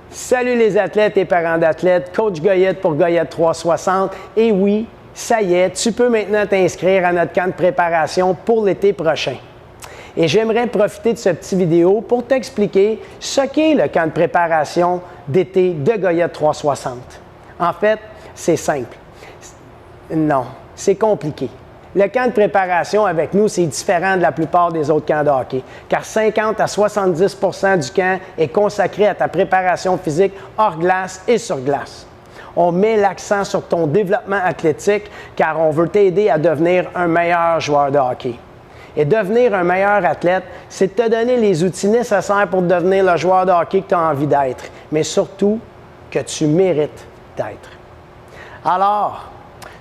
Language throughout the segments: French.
Salut les athlètes et parents d'athlètes, Coach Goyette pour Goyette 360. Et oui, ça y est, tu peux maintenant t'inscrire à notre camp de préparation pour l'été prochain. Et j'aimerais profiter de cette petite vidéo pour t'expliquer ce qu'est le camp de préparation d'été de Goyette 360. En fait, c'est simple. Non, c'est compliqué. Le camp de préparation avec nous, c'est différent de la plupart des autres camps de hockey, car 50 à 70 du camp est consacré à ta préparation physique hors glace et sur glace. On met l'accent sur ton développement athlétique, car on veut t'aider à devenir un meilleur joueur de hockey. Et devenir un meilleur athlète, c'est te donner les outils nécessaires pour devenir le joueur de hockey que tu as envie d'être, mais surtout que tu mérites d'être. Alors,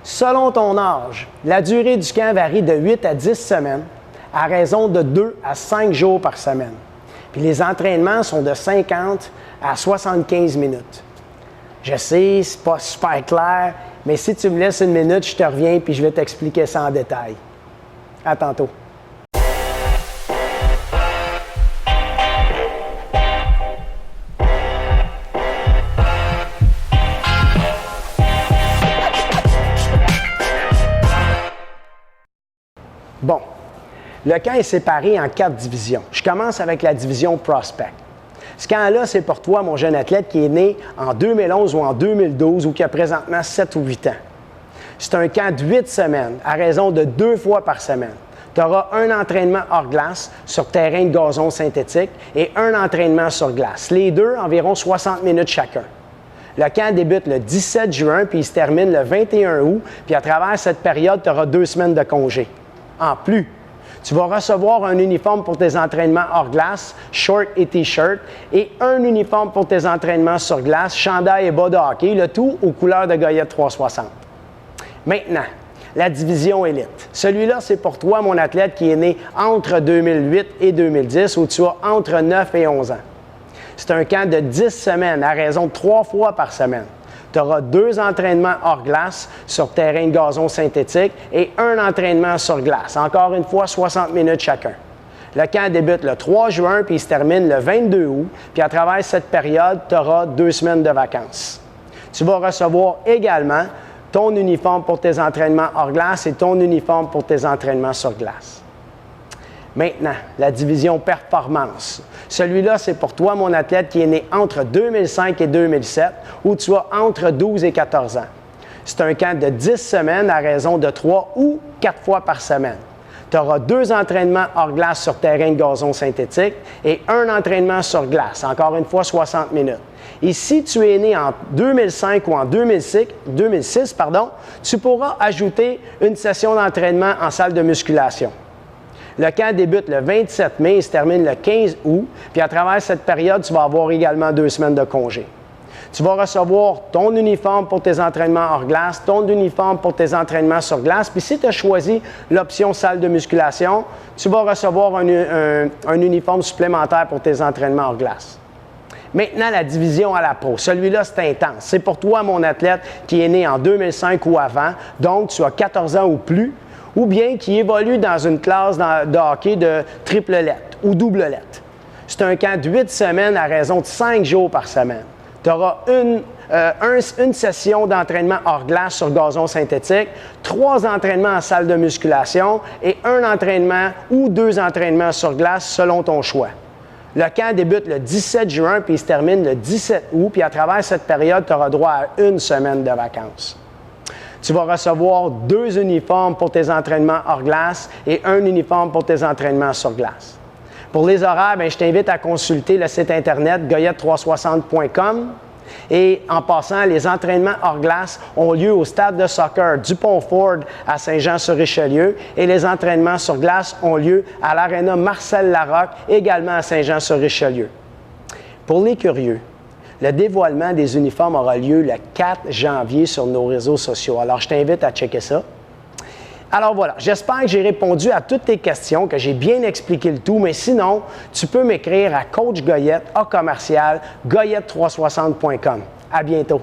selon ton âge, la durée du camp varie de 8 à 10 semaines, à raison de 2 à 5 jours par semaine. Puis les entraînements sont de 50 à 75 minutes. Je sais, c'est pas super clair, mais si tu me laisses une minute, je te reviens puis je vais t'expliquer ça en détail. À tantôt. Bon, le camp est séparé en 4 divisions. Je commence avec la division Prospect. Ce camp-là, c'est pour toi, mon jeune athlète qui est né en 2011 ou en 2012 ou qui a présentement 7 ou 8 ans. C'est un camp de 8 semaines, à raison de 2 fois par semaine. Tu auras un entraînement hors glace sur terrain de gazon synthétique et un entraînement sur glace. Les deux, environ 60 minutes chacun. Le camp débute le 17 juin puis il se termine le 21 août. Puis à travers cette période, tu auras 2 semaines de congé. En plus, tu vas recevoir un uniforme pour tes entraînements hors glace, short et t-shirt, et un uniforme pour tes entraînements sur glace, chandail et bas de hockey, le tout aux couleurs de Goyette 360. Maintenant, la division élite. Celui-là, c'est pour toi, mon athlète qui est né entre 2008 et 2010, où tu as entre 9 et 11 ans. C'est un camp de 10 semaines, à raison de 3 fois par semaine. Tu auras 2 entraînements hors glace sur terrain de gazon synthétique et un entraînement sur glace. Encore une fois, 60 minutes chacun. Le camp débute le 3 juin puis il se termine le 22 août. Puis à travers cette période, tu auras 2 semaines de vacances. Tu vas recevoir également ton uniforme pour tes entraînements hors glace et ton uniforme pour tes entraînements sur glace. Maintenant, la division performance. Celui-là, c'est pour toi, mon athlète qui est né entre 2005 et 2007, où tu as entre 12 et 14 ans. C'est un camp de 10 semaines à raison de 3 ou 4 fois par semaine. Tu auras 2 entraînements hors glace sur terrain de gazon synthétique et un entraînement sur glace, encore une fois 60 minutes. Et si tu es né en 2005 ou en 2006, tu pourras ajouter une session d'entraînement en salle de musculation. Le camp débute le 27 mai et se termine le 15 août. Puis à travers cette période, tu vas avoir également 2 semaines de congé. Tu vas recevoir ton uniforme pour tes entraînements hors glace, ton uniforme pour tes entraînements sur glace. Puis si tu as choisi l'option salle de musculation, tu vas recevoir un uniforme supplémentaire pour tes entraînements hors glace. Maintenant, la division à la pro. Celui-là, c'est intense. C'est pour toi, mon athlète, qui est né en 2005 ou avant, donc tu as 14 ans ou plus, ou bien qui évolue dans une classe de hockey de triple lettre ou double lettre. C'est un camp de 8 semaines à raison de 5 jours par semaine. Tu auras une session d'entraînement hors glace sur gazon synthétique, 3 entraînements en salle de musculation et un entraînement ou 2 entraînements sur glace selon ton choix. Le camp débute le 17 juin puis il se termine le 17 août. Puis à travers cette période, tu auras droit à 1 semaine de vacances. Tu vas recevoir 2 uniformes pour tes entraînements hors glace et un uniforme pour tes entraînements sur glace. Pour les horaires, je t'invite à consulter le site internet goyette360.com. Et en passant, les entraînements hors glace ont lieu au stade de soccer Dupont-Ford à Saint-Jean-sur-Richelieu et les entraînements sur glace ont lieu à l'aréna Marcel Larocque, également à Saint-Jean-sur-Richelieu. Pour les curieux, le dévoilement des uniformes aura lieu le 4 janvier sur nos réseaux sociaux. Alors, je t'invite à checker ça. Alors voilà, j'espère que j'ai répondu à toutes tes questions, que j'ai bien expliqué le tout, mais sinon, tu peux m'écrire à coachgoyette@goyette360.com. À bientôt.